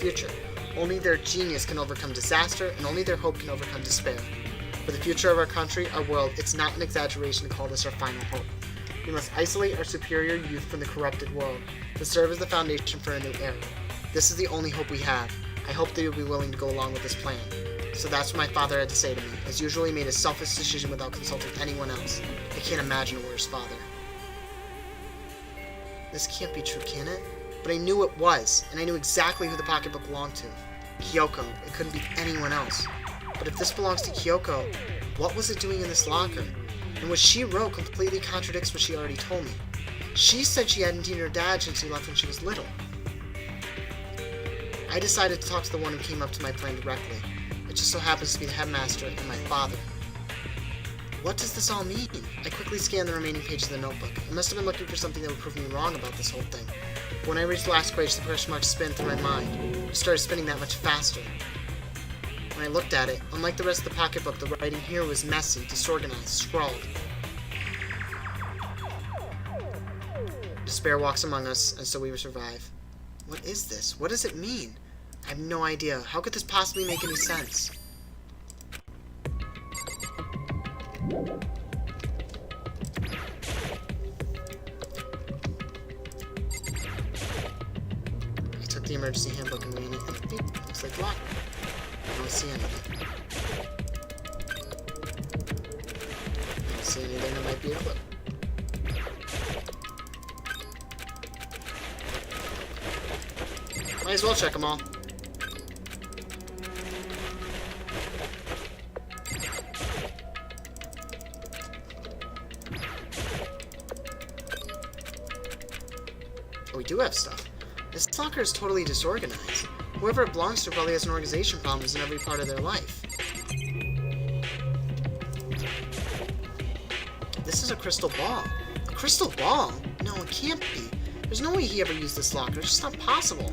future. Only their genius can overcome disaster, and only their hope can overcome despair. For the future of our country, our world, it's not an exaggeration to call this our final hope. We must isolate our superior youth from the corrupted world, to serve as the foundation for a new era. This is the only hope we have. I hope that you'll be willing to go along with this plan. So that's what my father had to say to me. As usual, he made a selfish decision without consulting anyone else. I can't imagine a worse father. This can't be true, can it? But I knew it was, and I knew exactly who the pocketbook belonged to. Kyoko. It couldn't be anyone else. But if this belongs to Kyoko, what was it doing in this locker? And what she wrote completely contradicts what she already told me. She said she hadn't seen her dad since he left when she was little. I decided to talk to the one who came up to my plan directly. It just so happens to be the headmaster and my father. What does this all mean? I quickly scanned the remaining pages of the notebook. I must have been looking for something that would prove me wrong about this whole thing. But when I reached the last page, the question mark spun through my mind. It started spinning that much faster. When I looked at it, unlike the rest of the pocketbook, the writing here was messy, disorganized, scrawled. Despair walks among us, and so we will survive. What is this? What does it mean? I have no idea. How could this possibly make any sense? I took the emergency handbook and ran it, and beep, looks like locked. I don't see anything. I don't see anything that might be a clue. Might as well check them all. Oh, we do have stuff. This locker is totally disorganized. Whoever it belongs to probably has an organization problems in every part of their life. This is a crystal ball. A crystal ball? No, it can't be. There's no way he ever used this locker. It's just not possible.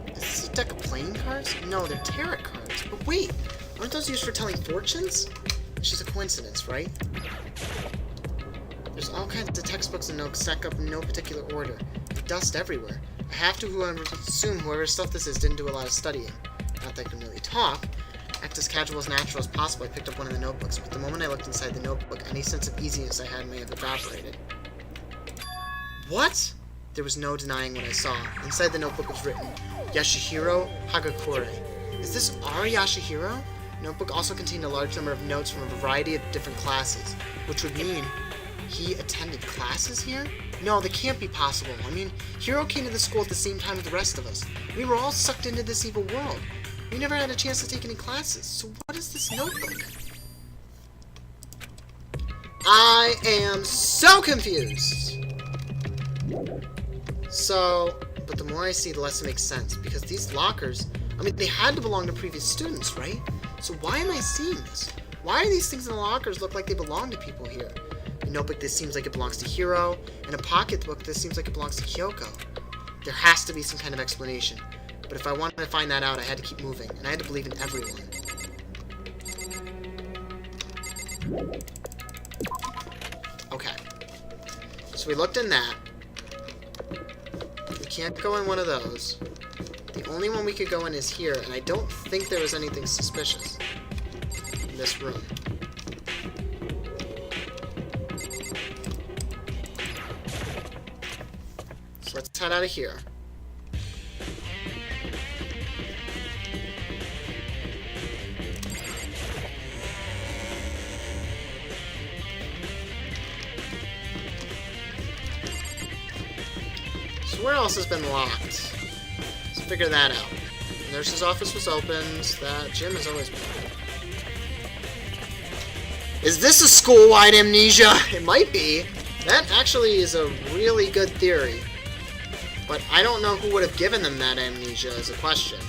Is this a deck of playing cards? No, they're tarot cards. But wait, aren't those used for telling fortunes? It's just a coincidence, right? There's all kinds of textbooks and notes stacked up in no particular order. And dust everywhere. I have to assume whoever's stuff this is didn't do a lot of studying. Not that I can really talk. Act as casual as natural as possible, I picked up one of the notebooks, but the moment I looked inside the notebook, any sense of easiness I had may have evaporated. What? There was no denying what I saw. Inside the notebook was written, Yashihiro Hagakure. Is this our Yashihiro? The notebook also contained a large number of notes from a variety of different classes, which would mean he attended classes here? No, that can't be possible. I mean, Hiro came to the school at the same time as the rest of us. We were all sucked into this evil world. We never had a chance to take any classes. So what is this notebook? I am so confused! So, but the more I see, the less it makes sense. Because these lockers, I mean, they had to belong to previous students, right? So why am I seeing this? Why do these things in the lockers look like they belong to people here? A notebook, this seems like it belongs to Hiro, and a pocketbook, this seems like it belongs to Kyoko. There has to be some kind of explanation. But if I wanted to find that out, I had to keep moving, and I had to believe in everyone. Okay. So we looked in that. We can't go in one of those. The only one we could go in is here, and I don't think there was anything suspicious in this room. So let's head out of here. So where else has been locked? Let's figure that out. The nurse's office was opened. That gym has always been open. Is this a school-wide amnesia? It might be. That actually is a really good theory. But I don't know who would have given them that amnesia as a question.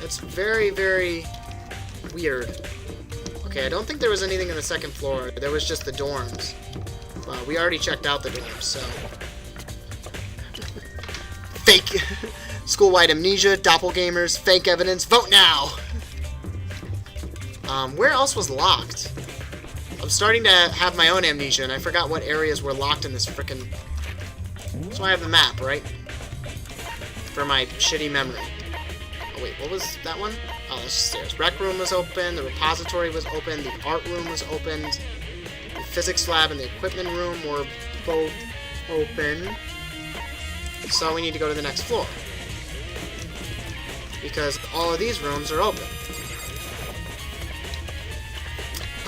That's very, very weird. Okay, I don't think there was anything on the second floor. There was just the dorms. We already checked out the dorms, so... Fake school-wide amnesia, doppelgamers, fake evidence, vote now! Where else was locked? I'm starting to have my own amnesia, and I forgot what areas were locked in this frickin'... So I have the map, right? for my shitty memory. Oh wait, what was that one? Oh, that's just stairs. Rec room was open, the repository was open, the art room was opened, the physics lab and the equipment room were both open. So we need to go to the next floor. Because all of these rooms are open.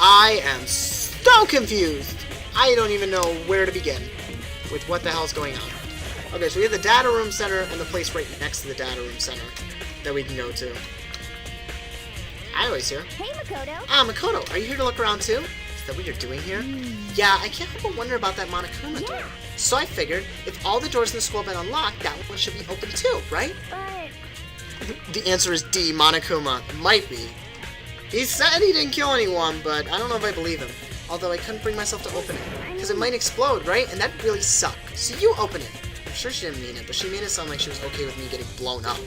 I am so confused! I don't even know where to begin with what the hell's going on. Okay, so we have the data room center and the place right next to the data room center that we can go to. Hi, always here. Hey, Makoto. Ah, Makoto, are you here to look around too? Is that what you're doing here? Yeah, I can't help but wonder about that Monokuma door. So I figured, if all the doors in the school have been unlocked, that one should be open too, right? But... The answer is D, Monokuma. It might be. He said he didn't kill anyone, but I don't know if I believe him. Although I couldn't bring myself to open it. Because it might explode, right? And that'd really suck. So you open it. I'm sure she didn't mean it, but she made it sound like she was okay with me getting blown up.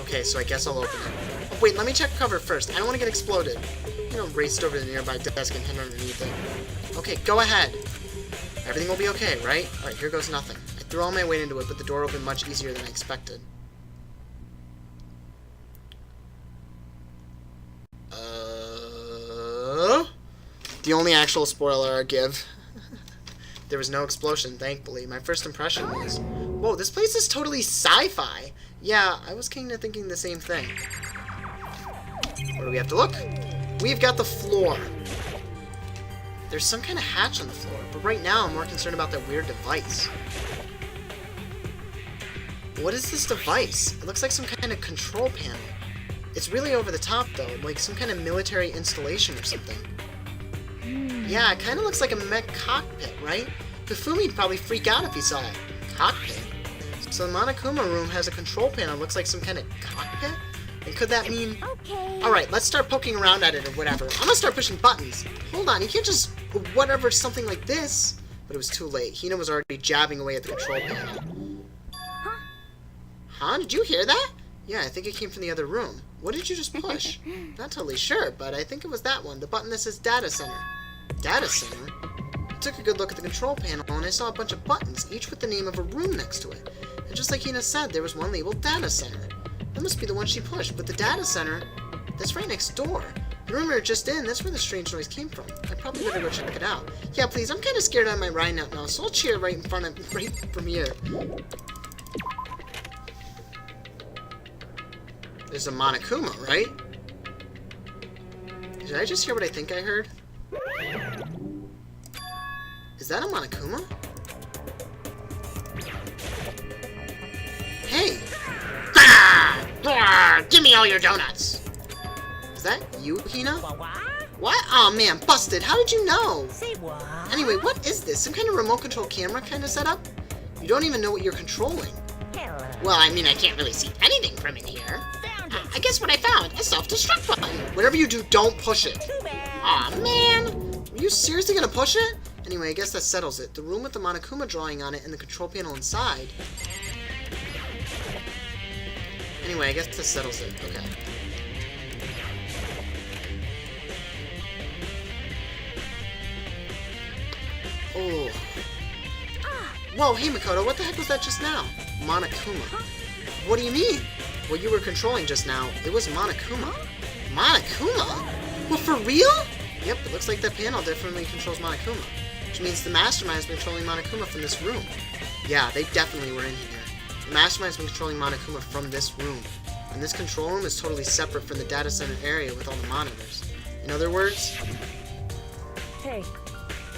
Okay, so I guess I'll open it. Oh, wait, let me check cover first. I don't want to get exploded. You know, raced over to the nearby desk and hid underneath it. Okay, go ahead. Everything will be okay, right? Alright, here goes nothing. I threw all my weight into it, but the door opened much easier than I expected. The only actual spoiler I give. There was no explosion, thankfully. My first impression was, whoa, this place is totally sci-fi. Yeah, I was kind of thinking the same thing. Where do we have to look? We've got the floor. There's some kind of hatch on the floor, but right now I'm more concerned about that weird device. What is this device? It looks like some kind of control panel. It's really over the top, though, like some kind of military installation or something. Yeah, it kind of looks like a mech cockpit, right? Fufumi'd probably freak out if he saw it. Cockpit? So the Monokuma room has a control panel, looks like some kind of cockpit? And could that mean... Okay. Alright, let's start poking around at it or whatever. I'm gonna start pushing buttons. Hold on, you can't just... whatever, something like this. But it was too late. Hina was already jabbing away at the control panel. Huh? Did you hear that? Yeah, I think it came from the other room. What did you just push? Not totally sure, but I think it was that one. The button that says Data Center. Data Center? I took a good look at the control panel and I saw a bunch of buttons, each with the name of a room next to it. And just like Hina said, there was one labeled Data Center. That must be the one she pushed, but the Data Center, that's right next door. The room we were just in, that's where the strange noise came from. I probably better go check it out. Yeah, please, I'm kind of scared out of my ride now, so I'll cheer right from here. There's a Monokuma, right? Did I just hear what I think I heard? Is that a Monokuma? Hey! Give me all your donuts! Is that you, Hina? What? Aw, oh, man, busted. How did you know? Say what? Anyway, what is this? Some kind of remote control camera kind of setup? You don't even know what you're controlling. Hello. Well, I mean, I can't really see anything from in here. I guess what I found, a self-destruct button. Whatever you do, don't push it. Too bad. Aw, man. Are you seriously gonna push it? Anyway, I guess that settles it. The room with the Monokuma drawing on it and the control panel inside. Anyway, I guess that settles it. Okay. Oh. Whoa, hey Makoto, what the heck was that just now? Monokuma. What do you mean? What you were controlling just now, it was Monokuma. Monokuma? Well, for real? Yep, it looks like that panel definitely controls Monokuma. Which means the Mastermind has been controlling Monokuma from this room. Yeah, they definitely were in here. The Mastermind has been controlling Monokuma from this room. And this control room is totally separate from the data center area with all the monitors. In other words, Hey.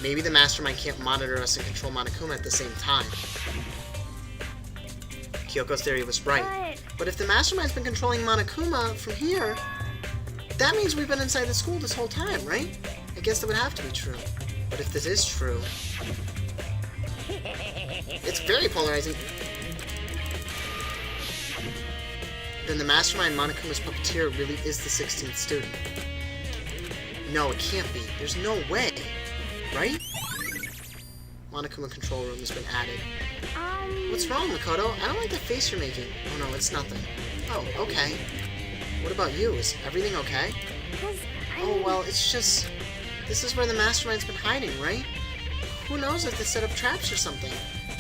maybe the Mastermind can't monitor us and control Monokuma at the same time. Kyoko's theory was right. But if the Mastermind's been controlling Monokuma from here, that means we've been inside the school this whole time, right? I guess that would have to be true. But if this is true, it's very polarizing. Then the Mastermind Monokuma's puppeteer really is the 16th student. No, it can't be. There's no way. Right? Monokuma control room has been added. What's wrong, Makoto? I don't like the face you're making. Oh no, it's nothing. Oh, okay. What about you? Is everything okay? Oh, well, it's just... This is where the Mastermind's been hiding, right? Who knows if they set up traps or something?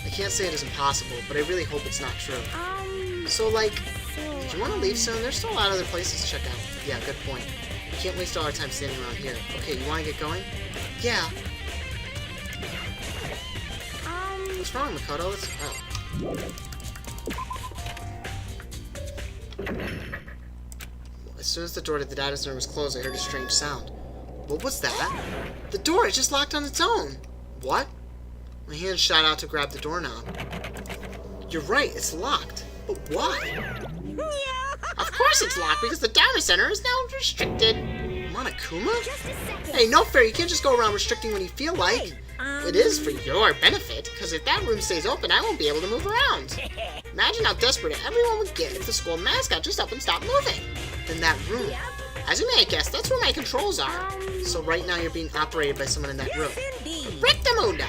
I can't say it is impossible, but I really hope it's not true. So, like, if you want to leave soon, there's still a lot of other places to check out. Yeah, good point. We can't waste all our time standing around here. Okay, you want to get going? Yeah. What's wrong, Makoto? As soon as the door to the data center was closed, I heard a strange sound. What was that? The door! It just locked on its own! What? My hand shot out to grab the doorknob. You're right, it's locked. But why? Of course it's locked, because the data center is now restricted. Monokuma? Hey, no fair, you can't just go around restricting when you feel like. It is for your benefit, because if that room stays open, I won't be able to move around. Imagine how desperate everyone would get if the school mascot just up and stopped moving. Then that room. As you may guess, that's where my controls are. So right now you're being operated by someone in that room. Rectamunda!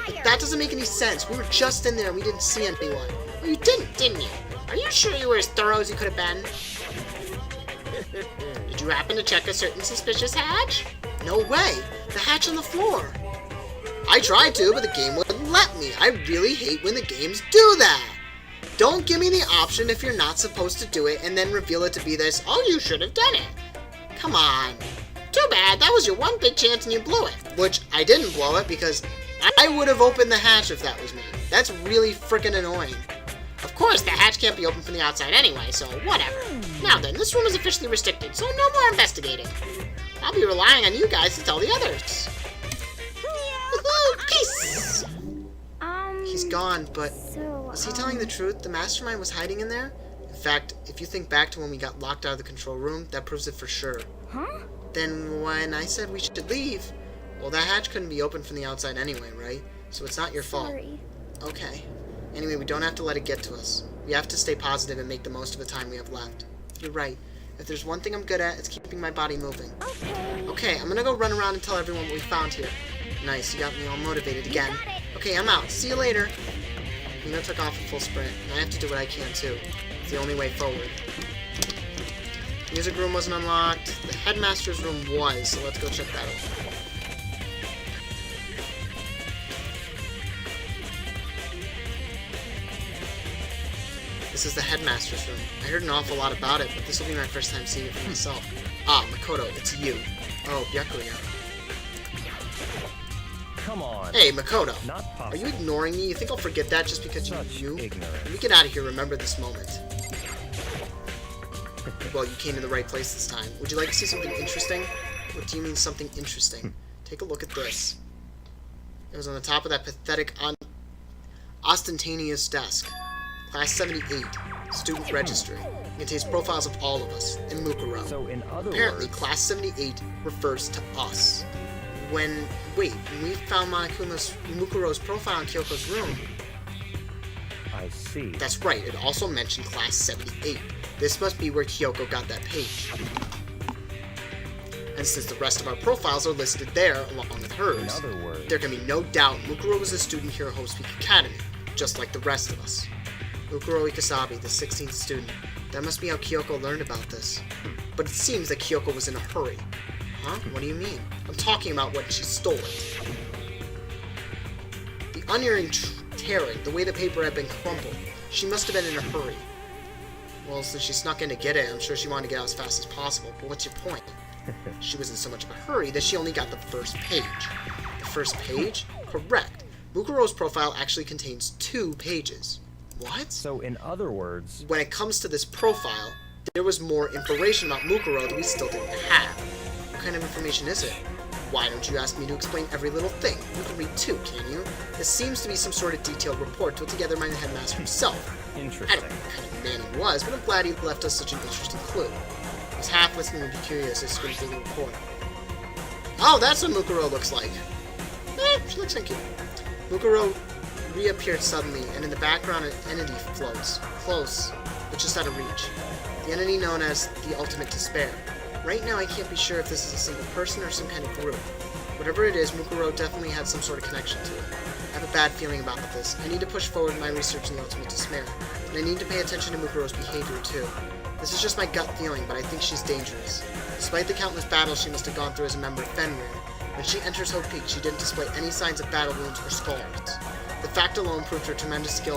But that doesn't make any sense. We were just in there and we didn't see anyone. Well, you didn't you? Are you sure you were as thorough as you could have been? Did you happen to check a certain suspicious hatch? No way! The hatch on the floor! I tried to, but the game wouldn't let me. I really hate when the games do that! Don't give me the option if you're not supposed to do it and then reveal it to be this, oh, you should have done it. Come on. Too bad, that was your one big chance and you blew it. Which, I didn't blow it because I would have opened the hatch if that was me. That's really freaking annoying. Of course, the hatch can't be opened from the outside anyway, so whatever. Now then, this room is officially restricted, so no more investigating. I'll be relying on you guys to tell the others. Peace! He's gone, but was he telling the truth? The mastermind was hiding in there? In fact, if you think back to when we got locked out of the control room, that proves it for sure. Huh? Then when I said we should leave, well, that hatch couldn't be opened from the outside anyway, right? So it's not your fault. Sorry. Okay. Anyway, we don't have to let it get to us. We have to stay positive and make the most of the time we have left. You're right. If there's one thing I'm good at, it's keeping my body moving. Okay, I'm gonna go run around and tell everyone what we found here. Nice, you got me all motivated again. Okay, I'm out. See you later. Nino took off at full sprint, and I have to do what I can too. It's the only way forward. The music room wasn't unlocked. The headmaster's room was, so let's go check that out. This is the headmaster's room. I heard an awful lot about it, but this will be my first time seeing it for myself. Ah, Makoto, it's you. Oh, Byakuya. Come on. Hey, Makoto. Not possible. Are you ignoring me? You think I'll forget that just because you? Ignorance. When we get out of here, remember this moment. Well, you came to the right place this time. Would you like to see something interesting? What do you mean, something interesting? Take a look at this. It was on the top of that pathetic, ostentatious desk. Class 78, student registry. It contains profiles of all of us, and Mukuro. So in other Apparently, words, Class 78 refers to us. When we found Mukuro's profile in Kyoko's room, I see. that's right, it also mentioned Class 78. This must be where Kyoko got that page. And since the rest of our profiles are listed there, along with In hers, other words, there can be no doubt Mukuro was a student here at Hope's Peak Academy, just like the rest of us. Mukuro Ikasabi, the 16th student. That must be how Kyoko learned about this. But it seems that Kyoko was in a hurry. Huh? What do you mean? I'm talking about when she stole it. The unerring tearing, the way the paper had been crumpled. She must have been in a hurry. Well, since she snuck in to get it, I'm sure she wanted to get out as fast as possible. But what's your point? She was in so much of a hurry that she only got the first page. The first page? Correct. Mukuro's profile actually contains 2 pages. What? so in other words, When it comes to this profile, there was more information about Mukuro that we still didn't have. What kind of information is it? Why don't you ask me to explain every little thing? You can read too, can you? This seems to be some sort of detailed report put together by the headmaster himself. I interesting. don't know what kind of man he was, but I'm glad he left us such an interesting clue. I was half listening and curious as to the report. Oh, that's what Mukuro looks like. She looks like you. Mukuro reappeared suddenly, and in the background an entity floats, close, but just out of reach. The entity known as the Ultimate Despair. Right now I can't be sure if this is a single person or some kind of group. Whatever it is, Mukuro definitely had some sort of connection to it. I have a bad feeling about this. I need to push forward my research in the Ultimate Despair, and I need to pay attention to Mukuro's behavior too. This is just my gut feeling, but I think she's dangerous. Despite the countless battles she must have gone through as a member of Fenrir, When she enters Hope Peak, she didn't display any signs of battle wounds or scars. The fact alone proved her tremendous skill